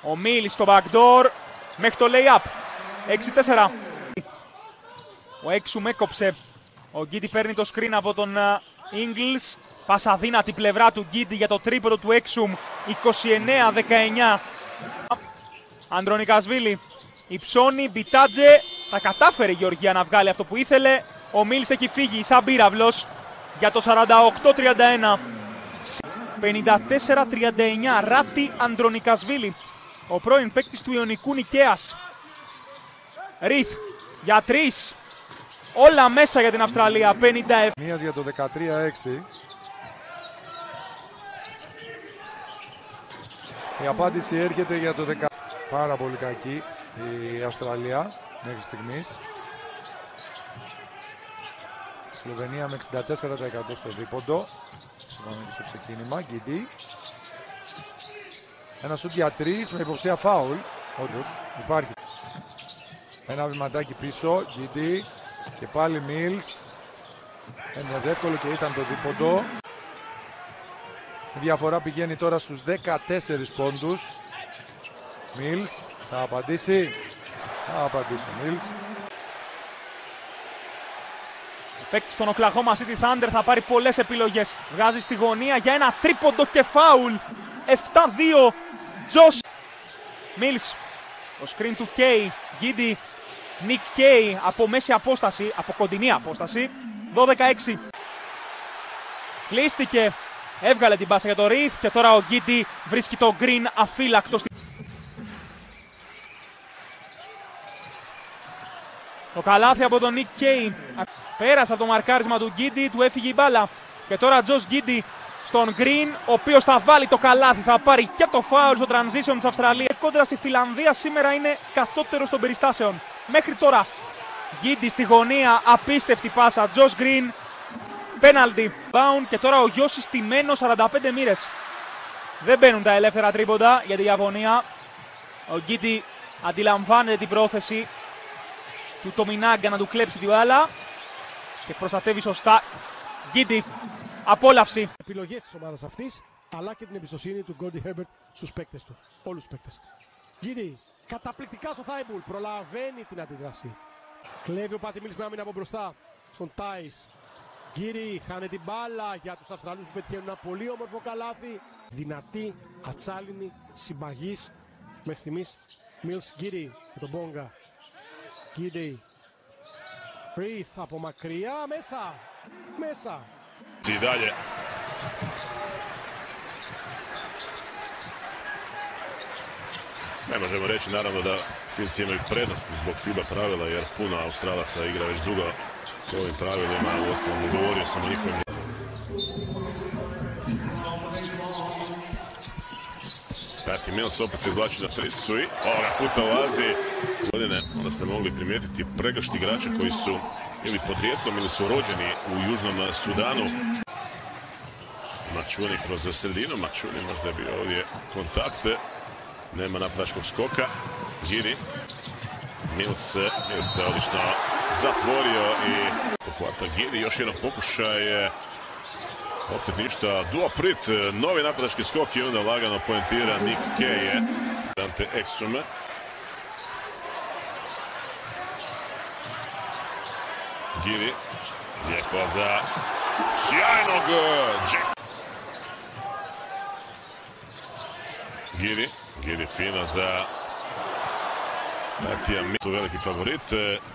Ο Μίλς στο backdoor μέχρι το lay-up. 6-4. Ο Έξουμ έκοψε. Ο Γκίντι παίρνει το screen από τον Ingles. Πάσα αδύνατη πλευρά του Γκίντι για το τρίποντο του Έξουμ. 29-19. Ανδρονικασβίλη υψώνει, Μπιτάτζε. Τα κατάφερε η Γεωργία να βγάλει αυτό που ήθελε. Ο Μίλς έχει φύγει σαν πύραυλος για το 48-31. 54-39. Ράτη Ανδρονικασβίλη. Ο πρώην παίκτης του Ιωνικού Νικαίας. Ριθ για 3. Όλα μέσα για την Αυστραλία. 50. Μίας για το 13-6. Η απάντηση έρχεται για το 10. Πάρα πολύ κακή η Αυστραλία μέχρι στιγμής. Σλοβενία με 64% στο δίποντο. Συμφωνώ και στο ξεκίνημα. Γκίντι. Ένα σουτ για 3 με υποψία φάουλ. Όντως υπάρχει. Ένα βηματάκι πίσω. Γκίντι. Και πάλι Μίλς. Έμοιαζε εύκολο και ήταν το δίποντο. Η διαφορά πηγαίνει τώρα στους 14 πόντους. Μίλς θα απαντήσει. Θα απαντήσει ο Μίλς. Ο παίκτης των Oklahoma City Thunder θα πάρει πολλές επιλογές. Βγάζει στη γωνία για ένα τρίποντο και φάουλ. 7-2. Τζος Μίλς. Το screen του Κέι. Γκίντι. Νικ Κέι από μέση απόσταση, από κοντινή απόσταση. 12-6. Κλείστηκε. Έβγαλε την πάσα για το Ριθ και τώρα ο Γκίντι βρίσκει το Green αφύλακτο. Το καλάθι από τον Νικ Κέι. Πέρασε από το μαρκάρισμα του Γκίντι, του έφυγε η μπάλα. Και τώρα Τζος Γκίντι στον Green, ο οποίος θα βάλει το καλάθι. Θα πάρει και το foul στο transition της Αυστραλίας. Κόντρα στη Φιλανδία σήμερα είναι κατώτερος των περιστάσεων. Μέχρι τώρα Γκίντι στη γωνία, απίστευτη πάσα. Τζος Green, πέναλτι. Bound και τώρα ο Γιώσης στημένος 45 μοίρες. Δεν μπαίνουν τα ελεύθερα τρίποντα για τη Ιαπωνία. Ο Γκίντι αντιλαμβάνεται την πρόθεση του Τομινάγκα να του κλέψει την μπάλα και προστατεύει σωστά. Γκίντι, απόλαυση. Επιλογές της ομάδας αυτής, αλλά και την εμπιστοσύνη του Γκόντι Χέρμπερτ στους παίκτες του. Όλους τους παίκτες. Γκίντι, καταπληκτικά στο Θάιμπουλ, προλαβαίνει την αντίδραση. Κλέβει ο Πάτι Μίλς με άμυνα από μπροστά στον Τάις. Γκίντι, χάνει την μπάλα για τους Αυστραλούς που πετυχαίνουν ένα πολύ όμορφο καλάθι. Δυνατή, ατσάλινη, συμπαγής μέχρι στιγμής. Μίλς Γκίντι με τον Μπόγκα. Γκίντι. Ριθ από μακριά, μέσα. Μέσα. I dalje. Ne možemo reći naravno da Finci imaju prednost zbog FIBA pravila jer puno Australaca igra već dugo po ovim pravilima, uostalom govorio sam o njihovim. Patty Mills opet se izvlači na tricu i ovoga puta ulazi. Godine, onda ste mogli primijetiti pregršt igrača koji su ili podrijetlom ili su rođeni u Južnom Sudanu. Mačuni kroz sredinu, Mačuni možda je bio ovdje kontakte. Nema napadačkog skoka. Giri. Mills se odlično zatvorio i pohvata Giri. Još jedan pokušaj. Opet ništa. Duo Prit, novi napadački skok i onda lagano poentira Nick Keje. Dante Eksume. Giri. Lijepo za sjajnog Jack. Giri fino za Patija Mills. Tu veliki favorit.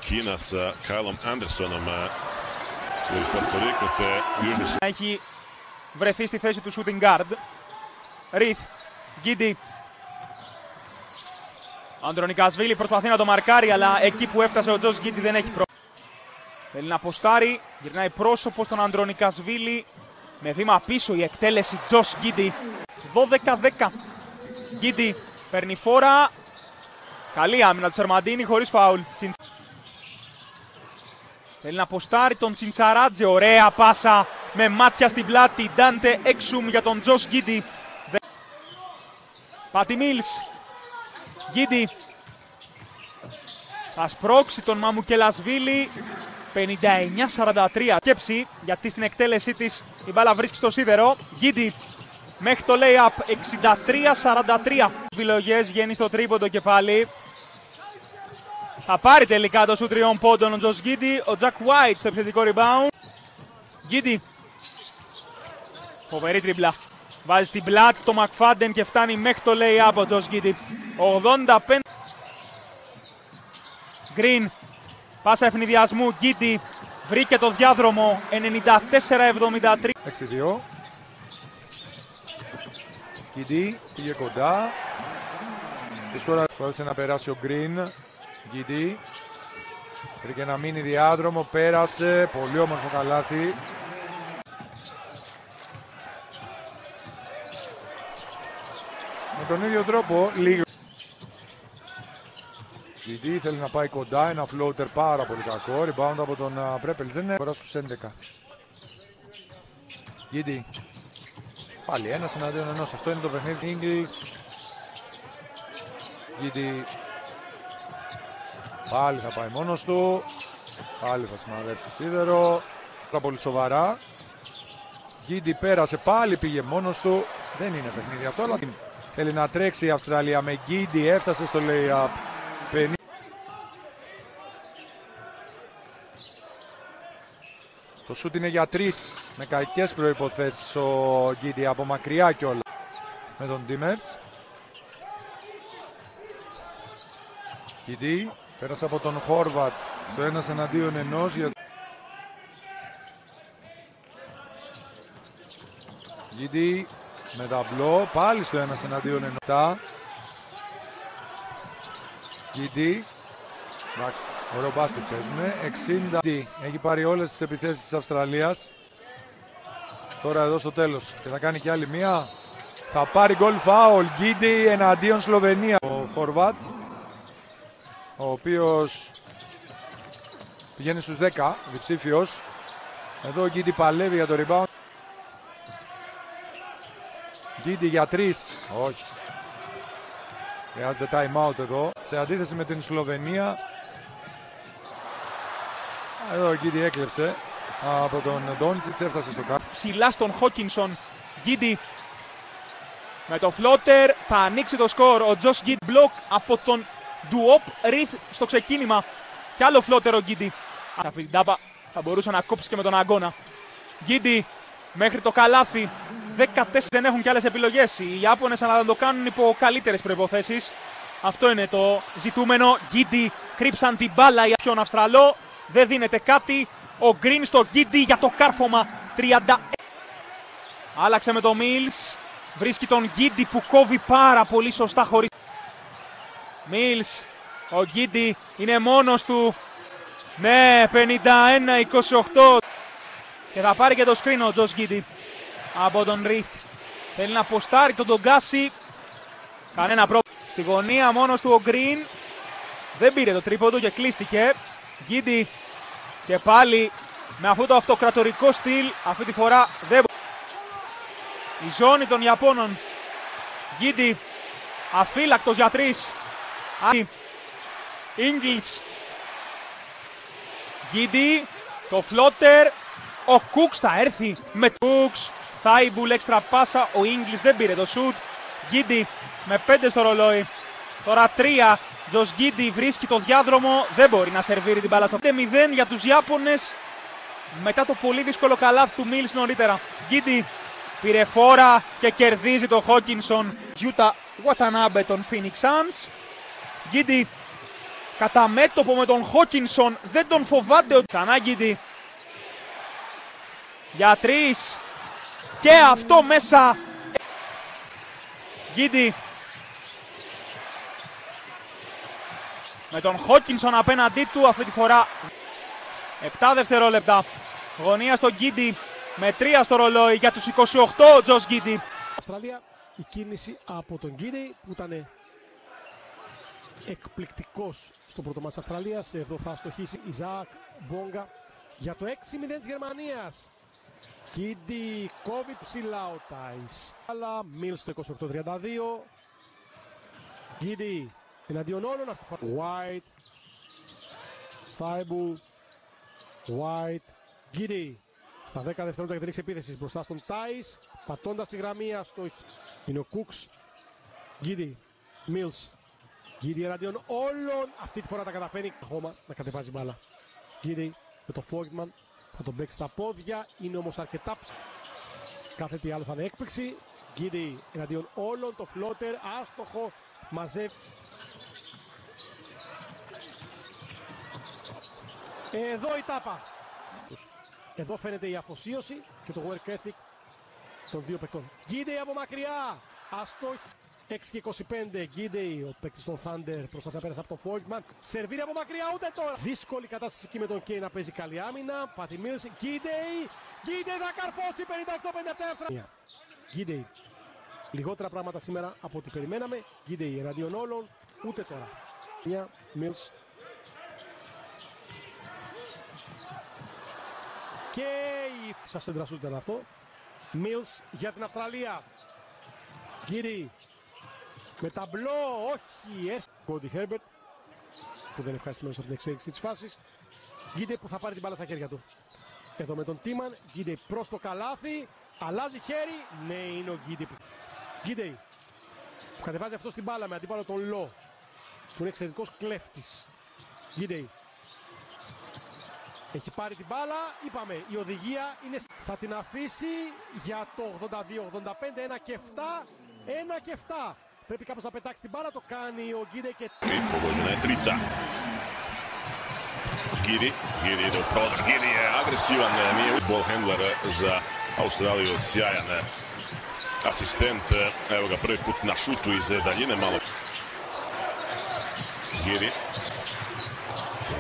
Kina sa Kylom Andersonom u Puerto Rico te Južni Sudan. Έχει βρεθεί στη θέση του shooting guard. Ριθ, Γκίντι. Ο Ανδρονικασβίλη προσπαθεί να το μαρκάρει, αλλά εκεί που έφτασε ο Τζος Γκίντι δεν έχει πρόβλημα. Θέλει να αποστάρει, γυρνάει πρόσωπο στον Ανδρονικασβίλη. Με βήμα πίσω η εκτέλεση Τζος Γκίντι. 12-10. Γκίντι παίρνει φόρα. Καλή άμυνα του Τσερμαντίνη χωρίς φάουλ. Θέλει να αποστάρει τον Τσιντσαράτζε. Ωραία πάσα με μάτια στην πλάτη. Ντάντε Έξουμ για τον Τζος Γκίντι. Πάτι Μίλς. Γκίντι. Θα σπρώξει τον Μαμουκελασβίλη. 59-43. Σκέψη γιατί στην εκτέλεσή της η μπάλα βρίσκει στο σίδερο. Γκίντι μέχρι το lay-up 63-43. Επιλογές, βγαίνει στο τρίποντο και πάλι. Θα πάρει τελικά το σου 3 πόντων ο Τζος Γκίντι. Ο Τζακ White στο επιθετικό rebound. Γκίντι. Φοβερή τριμπλά. Βάζει στην πλάτη το Μακφάντεν και φτάνει μέχρι το lay-up ο Τζος Γκίντι. 85. Green. Πάσα ευνηδιασμού. Γκίντι. Βρήκε το διάδρομο. 94-73. 6-2. Γκίντι πήγε κοντά. Δύσκολα προσπάθησε να περάσει ο Green. Γκίντι. Βρήκε να μείνει διάδρομο. Πέρασε. Πολύ όμορφο καλάθι. Με τον ίδιο τρόπο, λίγο. Γκίντι θέλει να πάει κοντά. Ένα floater πάρα πολύ κακό. Rebound από τον Πρέπελ. Δεν είναι. Τώρα στους 11. Γκίντι. Πάλι ένας εναντίον ενός. Αυτό είναι το παιχνίδι. Ingles. Γκίντι. Πάλι θα πάει μόνος του. Πάλι θα σημαδέψει σίδερο. Πάρα πολύ σοβαρά. Γκίντι πέρασε. Πάλι πήγε μόνος του. Δεν είναι παιχνίδι αυτό. Αλλά θέλει να τρέξει η Αυστραλία με Γκίντι. Έφτασε στο lay-up. Το σούτ είναι για 3 με κακές προϋποθέσεις ο Γκίντι από μακριά κιόλα με τον Ντίμετς. Γκίντι πέρασε από τον Χόρβατ στο 1 εναντίον 1. Γκίντι με ταμπλό πάλι στο 1 εναντίον 1. Γκίντι. Εντάξει, ωραίο μπάσκετ παίζουνε. 60. Έχει πάρει όλες τις επιθέσεις της Αυστραλίας. Τώρα εδώ στο τέλος. Και θα κάνει και άλλη μία. Θα πάρει γκολ φάουλ. Γκίντι εναντίον Σλοβενία. Ο Χορβάτ, ο οποίος πηγαίνει στους 10, διψήφιος. Εδώ ο Γκίντι παλεύει για το rebound. Γκίντι για 3. Όχι. Χρειάζεται time out εδώ. Σε αντίθεση με την Σλοβενία. Εδώ ο Γκίντι έκλεψε από τον Ντόντσιτς, έφτασε στο κάτω. Ψηλά στον Χόκινσον. Γκίντι με το φλότερ θα ανοίξει το σκορ. Ο Τζος Γκίντι μπλοκ από τον Ντουόπ Ριθ στο ξεκίνημα. Κι άλλο φλότερο Γκίντι. Αυτή την τάπα θα μπορούσε να κόψει και με τον αγώνα. Γκίντι μέχρι το καλάθι. 14 δεν έχουν κι άλλες επιλογές. Οι Ιάπωνες αλλά θα το κάνουν υπό καλύτερες προϋποθέσεις. Αυτό είναι το ζητούμενο. Γκίντι κρύψαν την μπάλα για ποιον Αυστραλό. Δεν δίνεται κάτι. Ο Green στο Γκίντι για το κάρφωμα. 30. Άλλαξε με το Mills. Βρίσκει τον Γκίντι που κόβει πάρα πολύ σωστά χωρίς. Mills. Ο Γκίντι είναι μόνος του. Ναι, 51-28. Και θα πάρει και το screen ο Τζος Γκίντι από τον Ριθ. Θέλει να ποστάρει τον Ντογκάση. Κανένα πρόβλημα. Στη γωνία μόνος του ο Green. Δεν πήρε το τρίποντο και κλείστηκε. Γκίντι και πάλι με αυτό το αυτοκρατορικό στυλ. Αυτή τη φορά δεν. Η ζώνη των Ιαπώνων. Γκίντι αφύλακτος για 3. Ingles. Γκίντι. Το φλότερ. Ο Κούξ θα έρθει με Κούξ. Θάιμπουλ έξτρα πάσα. Ο Ingles δεν πήρε το σουτ. Γκίντι με 5 στο ρολόι. Τώρα 3. Τζος Γκίντι βρίσκει το διάδρομο. Δεν μπορεί να σερβίρει την μπάλα στο 5-0 για τους Ιάπωνες. Μετά το πολύ δύσκολο καλάθι του Mills νωρίτερα. Γκίντι πήρε φόρα και κερδίζει το Χόκινσον. Γιούτα Watanabe των Phoenix Suns. Γκίντι κατά μέτωπο με τον Χόκινσον. Δεν τον φοβάται. Ξανά Γκίντι. Για 3. Και αυτό μέσα. Γκίντι. Με τον Χόκινσον απέναντί του αυτή τη φορά. 7 δευτερόλεπτα. Γωνία στον Γκίντι. Με 3 στο ρολόι για τους 28 ο Τζος Γκίντι. Αυστραλία, η κίνηση από τον Γκίντι που ήταν εκπληκτικός στο πρώτο μάτς Αυστραλίας. Εδώ θα στοχίσει Ιζάκ Μπόγκα για το 6-0 της Γερμανίας. Γκίντι κόβει ψηλά ο Τάις. Αλλά Mills στο 28-32. Γκίντι εναντίον όλων αυτή τη φορά. White. Thibault. White. Γκίντι Στα 10 δευτερόλεπτα για την λήξη επίθεσης μπροστά στον Τάις, πατώντας τη γραμμή αστοχή. Είναι ο Κούξ, Γκίντι, Μίλς. Γκίντι εναντίον όλων, αυτή τη φορά τα καταφέρνει ακόμα να κατεβάζει μπάλα. Γκίντι με το Φόγκτμαν, θα τον παίξει στα πόδια, είναι όμως αρκετά κάθε τι άλλο θα είναι έκπληξη. Γκίντι εναντίον όλων, το φλότερ, άστοχο, μαζεύει. Εδώ η τάπα. Εδώ φαίνεται η αφοσίωση και το work ethic των δύο παικτών. Γκίντι από μακριά, αστόχη. 6 και 25, Γκίντι, ο παίκτης των Thunder, προσπαθεί να πέρασε από τον Φόγκτμαν. Σερβίρει από μακριά, ούτε τώρα. Δύσκολη κατάσταση εκεί με τον Κέι να παίζει καλή άμυνα. Πατι Μίλς, Γκίντι θα καρφώσει 58-57. Γκίντι, λιγότερα πράγματα σήμερα από ό,τι περιμέναμε. Γκίντι εναντίον όλων, ούτε τώρα. Μια Μίλς. Και η σας εντρασούτε ήταν αυτό. Μίλς για την Αυστραλία. Γκίντι με ταμπλό, όχι, Κόντι Χέρμπερτ που δεν είναι ευχαριστημένος από την εξέλιξη της φάσης. Γκίντι που θα πάρει την μπάλα στα χέρια του. Εδώ με τον Τίμαν, Γκίντι προς το καλάθι, αλλάζει χέρι, ναι είναι ο Γκίντι που κατεβάζει αυτό στην μπάλα με αντίπαλο τον Λο που είναι εξαιρετικός κλέφτης. Γκίντι έχει πάρει την μπάλα, είπαμε η οδηγία είναι, θα την αφήσει για το 82-85, 1 και 7, 1 και 7. Πρέπει κάποιος να πετάξει την μπάλα, το κάνει ο Γκίντι και... Pogođena je trica. Γκίντι ide u proč, Γκίντι je agresivan, nije ball handler za Australiju, sjajan asistent, evo ga prvi put na šutu iz daljine, malo. Γκίντι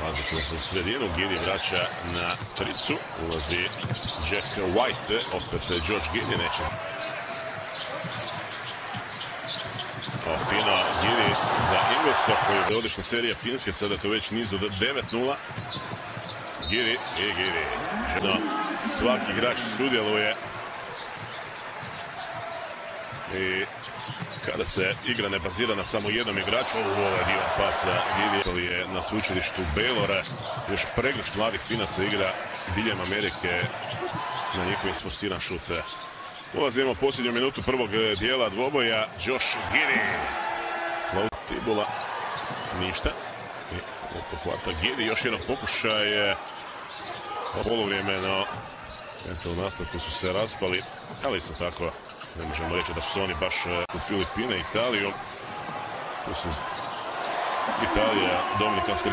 ulazi kroz sredinu, Γκίντι vraća na tricu, ulazi Jack White, opet Josh Γκίντι neće. Fino, Γκίντι za Inglesa koji je odlična serija Finske, sada to već niz do 9-0. Γκίντι i Γκίντι. Svaki igrač sudjeluje. I kada se igra ne bazira na samo jednom igraču, ovaj dio pasa Γκίντι je na sveučilištu Baylora, još pregršt mladih Finaca igra diljem Amerike na njihovim sforsiran šute. Ulazimo u posljednju minutu prvog dijela dvoboja. Josh Γκίντι. Tibula ništa. I pohvata Γκίντι. Još jedan pokušaj. Poluvrijeme, no eto, u nastavku su se raspali. Ali isto tako ne možemo reći da su se oni baš u Filipine, Italiju. Tu su Italija, Dominikanska